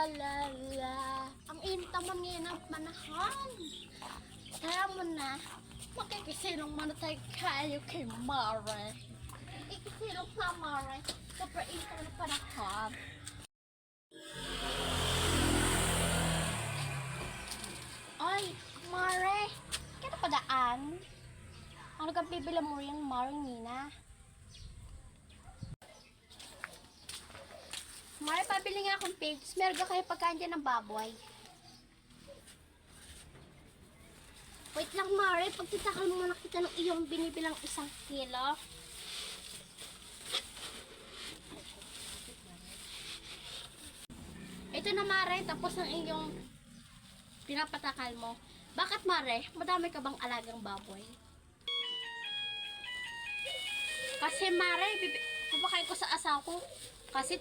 la la. Ang init naman ngayon ng panahon. Kaya mo na, makikisilong muna tayo kayo kay Mare. Ikisilong sa Mare. Sobrang init naman ng panahon. Ay, Mare. Kaya padaan? Ano kang bibila mo yung Mare Nina? Mare, pabili nga akong pigs. Meron ka kayo pagkain dyan ng baboy. Wait lang, Mare. Pagtitakal mo muna kita ng iyong binibilang 1 kilo. Ito na, Mare. Tapos ang iyong pinapatakal mo. Bakit, Mare? Madami ka bang alagang baboy? Kasi, Mare, papakain ko sa asawa ko. Kasi